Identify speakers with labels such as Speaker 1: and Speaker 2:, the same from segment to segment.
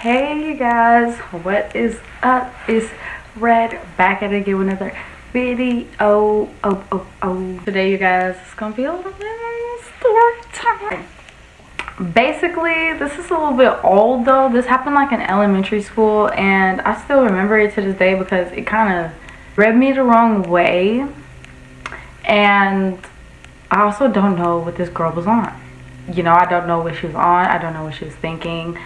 Speaker 1: Hey you guys, what is up? It's Red back at it again with another video. Today you guys, it's gonna be a little bit story time. Basically, this is a little bit old though. This happened like in elementary school and I still remember it to this day because it kind of rubbed me the wrong way. And I also don't know what this girl was on. You know, I don't know what she was on. I don't know what she was thinking.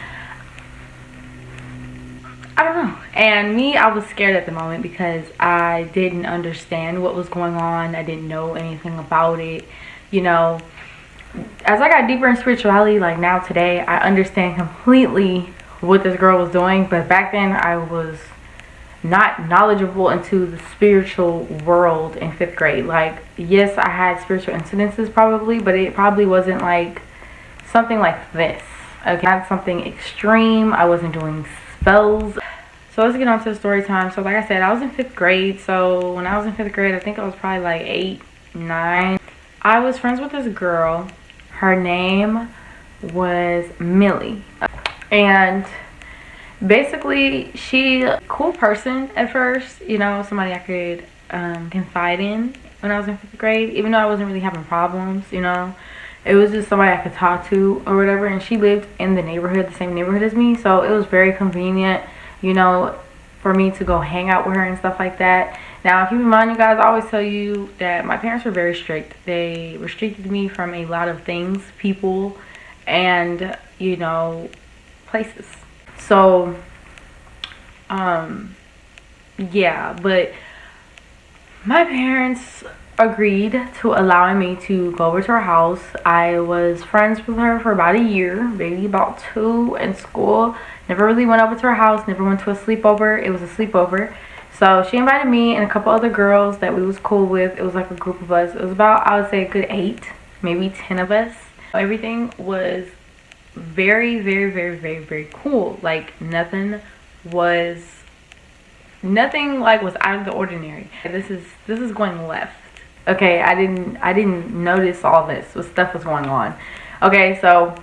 Speaker 1: I don't know. And me, I was scared at the moment because I didn't understand what was going on. I didn't know anything about it. You know, as I got deeper in spirituality, like now today, I understand completely what this girl was doing. But back then, I was not knowledgeable into the spiritual world in 5th grade. Like, yes, I had spiritual incidences probably, but it probably wasn't like something like this. Okay, not something extreme. I wasn't doing spells. So let's get on to the story time. So like I said, I was in 5th grade. So when I was in 5th grade, I think I was probably like 8, 9. I was friends with this girl. Her name was Millie. And basically, she a cool person at first. You know, somebody I could confide in when I was in 5th grade. Even though I wasn't really having problems, you know. It was just somebody I could talk to or whatever. And she lived in the neighborhood, the same neighborhood as me. So it was very convenient, you know, for me to go hang out with her and stuff like that. Now, keep in mind, you guys, I always tell you that my parents were very strict. They restricted me from a lot of things, people, and, you know, places. So, yeah, but my parents agreed to allowing me to go over to her house. I was friends with her for about a year, maybe about 2 in school. Never really went over to her house, never went to a sleepover. It was a sleepover. So she invited me and a couple other girls that we was cool with. It was like a group of us. It was about, I would say, a good 8, maybe 10 of us. Everything was very, very, very, very, very cool. Like nothing like was out of the ordinary. This is going left. Okay, I didn't notice all this. What stuff was going on. Okay, so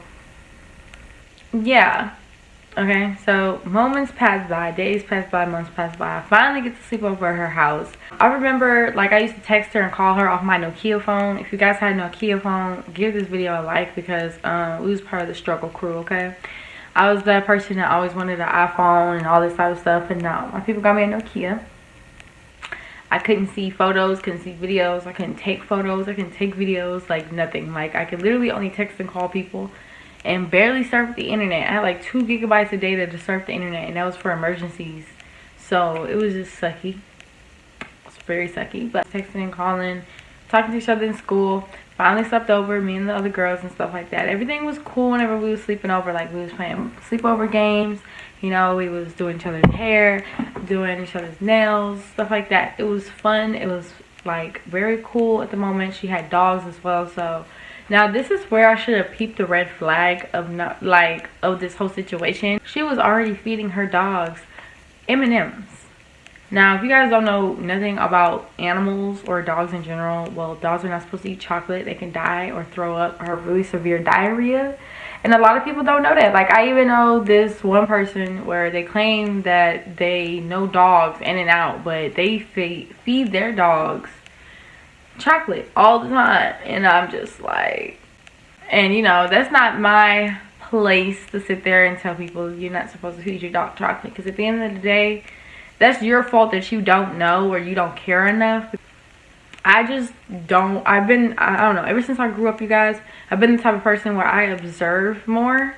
Speaker 1: yeah. Okay, so moments pass by, days pass by, months pass by. I finally get to sleep over at her house. I remember, like, I used to text her and call her off my Nokia phone. If you guys had a Nokia phone, give this video a like because we was part of the struggle crew, okay? I was that person that always wanted an iPhone and all this type of stuff, and now my people got me a Nokia. I couldn't see photos, couldn't see videos, I couldn't take photos, I couldn't take videos, like nothing. Like, I could literally only text and call people and barely surf the internet. I had like 2 gigabytes of data to surf the internet, and that was for emergencies. So it was just sucky. It was very sucky. But texting and calling, talking to each other in school. Finally slept over, me and the other girls and stuff like that. Everything was cool whenever we was sleeping over. Like, we was playing sleepover games. You know, we was doing each other's hair, doing each other's nails, stuff like that. It was fun. It was like very cool at the moment. She had dogs as well, so now this is where I should have peeped the red flag of not like of this whole situation. She was already feeding her dogs M&Ms. Now, if you guys don't know nothing about animals or dogs in general, well, dogs are not supposed to eat chocolate. They can die or throw up or have really severe diarrhea. And a lot of people don't know that. Like, I even know this one person where they claim that they know dogs in and out, but they feed their dogs chocolate all the time. And I'm just like, and you know, that's not my place to sit there and tell people you're not supposed to feed your dog chocolate, because at the end of the day, that's your fault that you don't know or you don't care enough. I just don't. I don't know, ever since I grew up, you guys, I've been the type of person where I observe more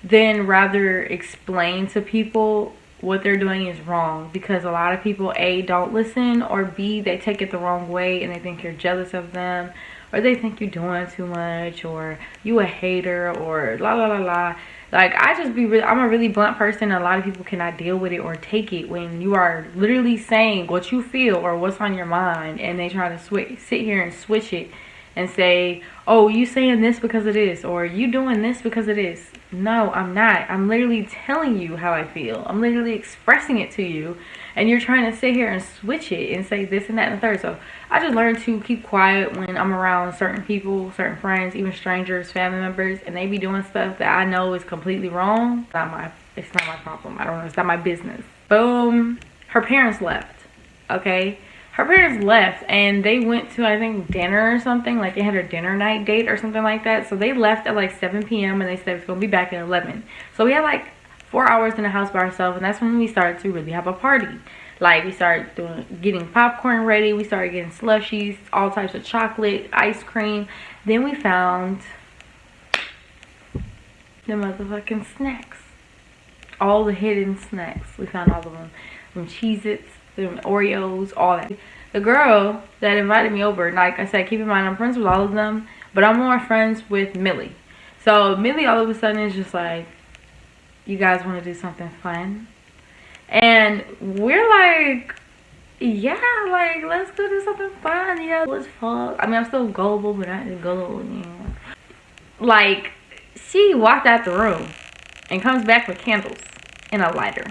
Speaker 1: than rather explain to people what they're doing is wrong, because a lot of people, A, don't listen, or B, they take it the wrong way and they think you're jealous of them, or they think you're doing too much, or you a hater, or la la la la. Like, I'm a really blunt person. A lot of people cannot deal with it or take it when you are literally saying what you feel or what's on your mind, and they try to sit here and switch it and say, oh, you saying this because of this, or you doing this because of this. No, I'm not. I'm literally telling you how I feel. I'm literally expressing it to you, and you're trying to sit here and switch it and say this and that and the third. So I just learned to keep quiet when I'm around certain people, certain friends, even strangers, family members, and they be doing stuff that I know is completely wrong. Not my It's not my problem. I don't know. It's not my business. Boom. Her parents left. Okay. Her parents left and they went to, I think, dinner or something. Like they had a dinner night date or something like that. So they left at like 7 p.m. and they said it's going to be back at 11. So we had like 4 hours in the house by ourselves, and that's when we started to really have a party. Like we started getting popcorn ready. We started getting slushies, all types of chocolate, ice cream. Then we found the motherfucking snacks. All the hidden snacks. We found all of them. From Cheez-Its, them Oreos, all that. The girl that invited me over, like I said, keep in mind I'm friends with all of them, but I'm more friends with Millie. So Millie all of a sudden is just like, you guys want to do something fun? And we're like, yeah, like, let's go do something fun. Yeah, let's fuck. I mean, I'm still gullible, but not gullible, you know. Like, she walked out the room and comes back with candles and a lighter.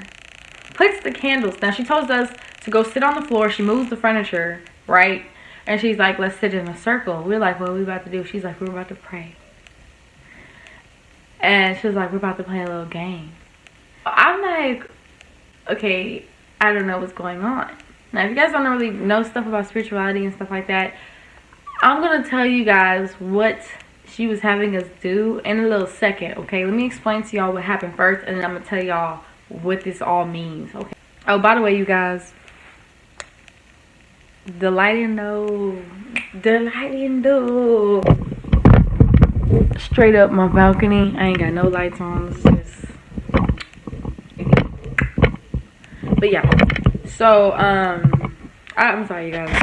Speaker 1: Puts the candles. Now, she tells us to go sit on the floor. She moves the furniture, right? And she's like, let's sit in a circle. We're like, what are we about to do? She's like, we're about to pray. And she was like, we're about to play a little game. I'm like, okay, I don't know what's going on. Now, if you guys don't really know stuff about spirituality and stuff like that, I'm going to tell you guys what she was having us do in a little second, okay? Let me explain to y'all what happened first, and then I'm going to tell y'all what this all means, okay? Oh, by the way, you guys, the lighting though, straight up my balcony. I ain't got no lights on. It's just, but yeah. So I'm sorry, you guys.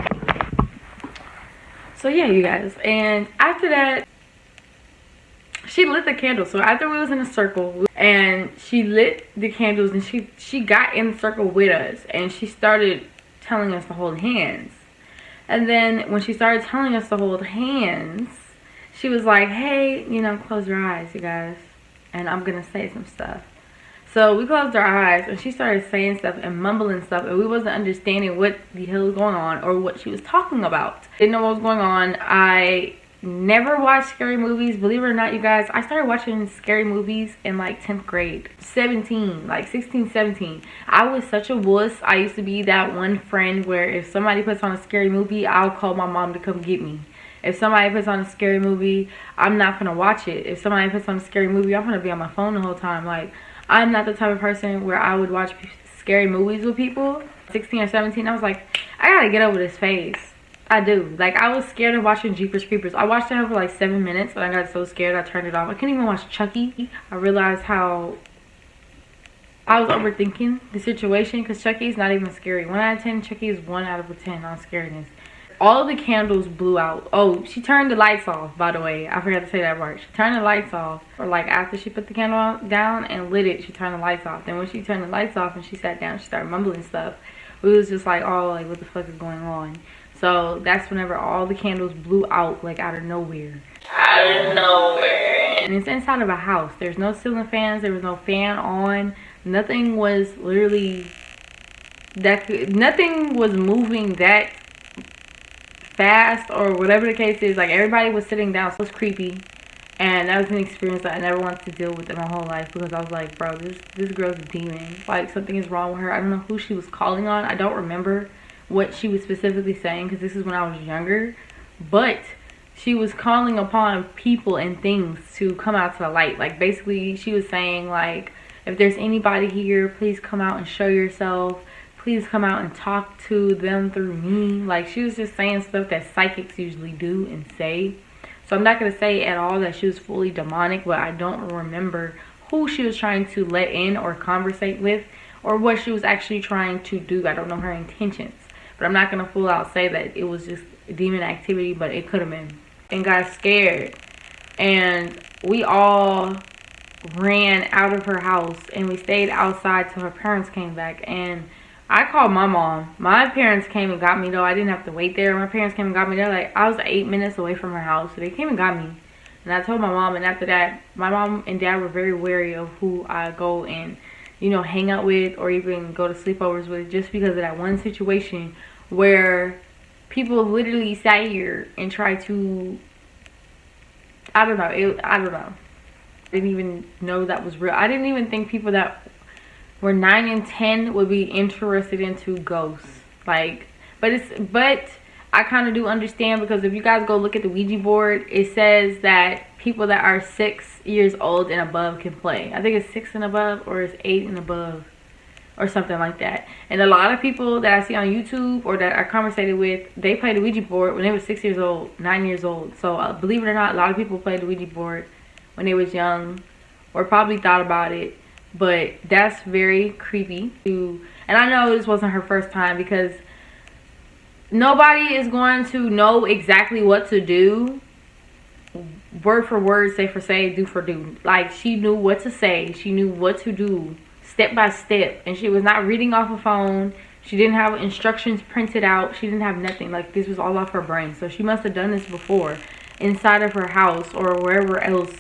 Speaker 1: So yeah, you guys, and after that, she lit the candles. So after we was in a circle and she lit the candles, and she got in the circle with us, and she started telling us to hold hands. And then when she started telling us to hold hands, she was like, hey, you know, close your eyes, you guys, and I'm gonna say some stuff. So we closed our eyes, and she started saying stuff and mumbling stuff, and we wasn't understanding what the hell was going on or what she was talking about. Didn't know what was going on. I never watched scary movies. Believe it or not, you guys, I started watching scary movies in like 10th grade. 17, like 16, 17. I was such a wuss. I used to be that one friend where if somebody puts on a scary movie, I'll call my mom to come get me. If somebody puts on a scary movie, I'm not gonna watch it. If somebody puts on a scary movie, I'm gonna be on my phone the whole time. Like, I'm not the type of person where I would watch scary movies with people. 16 or 17, I was like, I gotta get over this phase. I do. Like, I was scared of watching Jeepers Creepers. I watched it for like 7 minutes, and I got so scared I turned it off. I couldn't even watch Chucky. I realized how I was overthinking the situation, because Chucky is not even scary. 1 out of 10, Chucky is 1 out of 10 on scariness. All of the candles blew out. Oh, she turned the lights off, by the way. I forgot to say that part. She turned the lights off. Or like after she put the candle down and lit it, she turned the lights off. Then when she turned the lights off and she sat down, she started mumbling stuff. We was just like, oh, like, what the fuck is going on? So that's whenever all the candles blew out, like out of nowhere. Out of nowhere. And it's inside of a house. There's no ceiling fans. There was no fan on. Nothing was literally nothing was moving that fast or whatever the case is. Like, everybody was sitting down. So it was creepy. And that was an experience that I never wanted to deal with in my whole life, because I was like, bro, this girl's a demon. Like, something is wrong with her. I don't know who she was calling on. I don't remember what she was specifically saying, because this is when I was younger, but she was calling upon people and things to come out to the light. Like, basically she was saying, like, if there's anybody here, please come out and show yourself. Please come out and talk to them through me. Like, she was just saying stuff that psychics usually do and say. So I'm not going to say at all that she was fully demonic, but I don't remember who she was trying to let in or conversate with, or what she was actually trying to do. I don't know her intentions. But I'm not going to full out say that it was just demon activity, but it could have been. And got scared. And we all ran out of her house, and we stayed outside till her parents came back. And I called my mom. My parents came and got me, though. I didn't have to wait there. My parents came and got me there. Like, I was 8 minutes away from her house. So they came and got me. And I told my mom. And after that, my mom and dad were very wary of who I go and, you know, hang out with or even go to sleepovers with, just because of that one situation where people literally sat here and tried to, I don't know. Didn't even know that was real. I didn't even think people that were 9 and 10 would be interested into ghosts. Like, but I kind of do understand, because if you guys go look at the Ouija board, it says that people that are 6 years old and above can play. I think it's 6 and above, or it's 8 and above, or something like that. And a lot of people that I see on YouTube or that I conversated with, they played the Ouija board when they were 6 years old, 9 years old. So believe it or not, a lot of people played the Ouija board when they was young, or probably thought about it. But that's very creepy. And I know this wasn't her first time, because nobody is going to know exactly what to do, word for word, say for say, do for do. Like, she knew what to say, she knew what to do step by step, and she was not reading off a phone. She didn't have instructions printed out. She didn't have nothing. Like, this was all off her brain. So she must have done this before inside of her house or wherever else.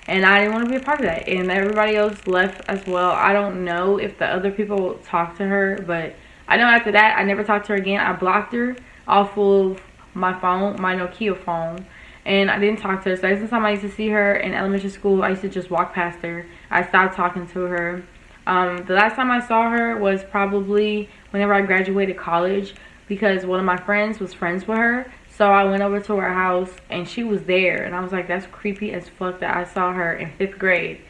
Speaker 1: And I didn't want to be a part of that. And everybody else left as well. I don't know if the other people talked to her, but I know after that, I never talked to her again. I blocked her off of my phone, my Nokia phone, and I didn't talk to her. So every time I used to see her in elementary school, I used to just walk past her. I stopped talking to her. The last time I saw her was probably whenever I graduated college, because one of my friends was friends with her. So I went over to her house and she was there, and I was like, that's creepy as fuck that I saw her in 5th grade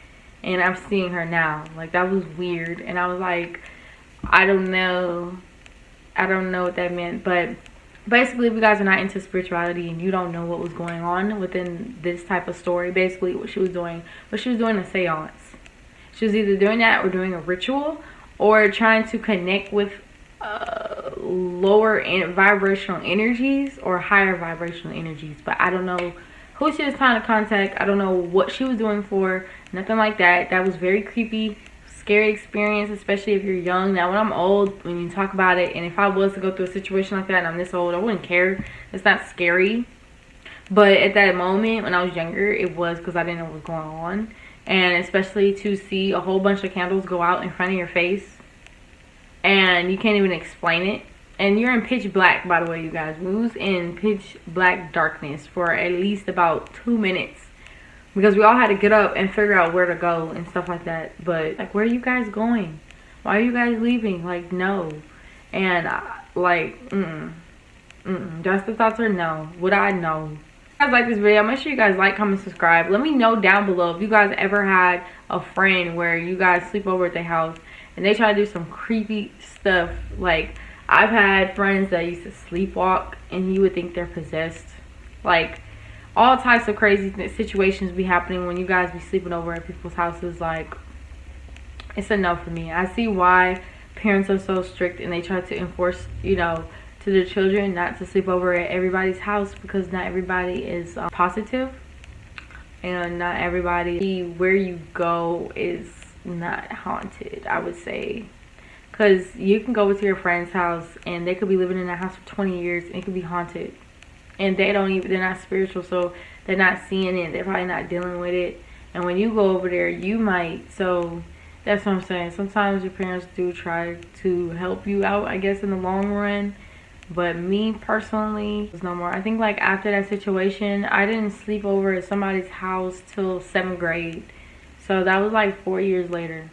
Speaker 1: and I'm seeing her now. Like, that was weird. And I was like, I don't know what that meant. But basically, if you guys are not into spirituality and you don't know what was going on within this type of story, basically what she was doing a seance. She was either doing that or doing a ritual, or trying to connect with lower vibrational energies or higher vibrational energies. But I don't know who she was trying to contact. I don't know what she was doing for. Nothing like that. That was very creepy, scary experience, especially if you're young. Now, when I'm old, when you talk about it, and if I was to go through a situation like that and I'm this old, I wouldn't care. It's not scary. But at that moment, when I was younger, it was, because I didn't know what was going on. And especially to see a whole bunch of candles go out in front of your face, and you can't even explain it. And you're in pitch black, by the way, you guys. We was in pitch black darkness for at least about 2 minutes, because we all had to get up and figure out where to go and stuff like that. But, like, where are you guys going? Why are you guys leaving? Like, no. And, Just the thoughts are no. Would I? No. If you guys like this video, make sure you guys like, comment, subscribe. Let me know down below if you guys ever had a friend where you guys sleep over at their house and they try to do some creepy stuff. Like, I've had friends that used to sleepwalk and you would think they're possessed. Like, all types of crazy situations be happening when you guys be sleeping over at people's houses. Like, it's a no for me. I see why parents are so strict and they try to enforce, you know, to their children not to sleep over at everybody's house, because not everybody is positive, and not everybody where you go is not haunted, I would say. Because you can go to your friend's house and they could be living in that house for 20 years and it could be haunted, and they're not spiritual, so they're not seeing it, they're probably not dealing with it. And when you go over there, you might. So that's what I'm saying. Sometimes your parents do try to help you out, I guess, in the long run. But me personally, there's no more. I think, like, after that situation, I didn't sleep over at somebody's house till 7th grade. So that was like 4 years later,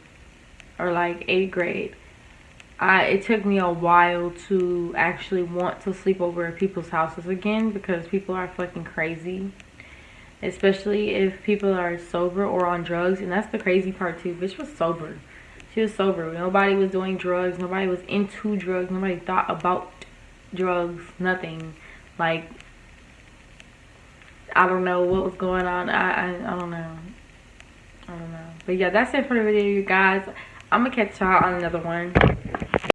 Speaker 1: or like 8th grade. It took me a while to actually want to sleep over at people's houses again, because people are fucking crazy. Especially if people are sober or on drugs. And that's the crazy part too. Bitch was sober. She was sober. Nobody was doing drugs. Nobody was into drugs. Nobody thought about drugs. Nothing. Like, I don't know what was going on. I don't know. I don't know. But yeah, that's it for the video, you guys. I'm gonna catch y'all on another one.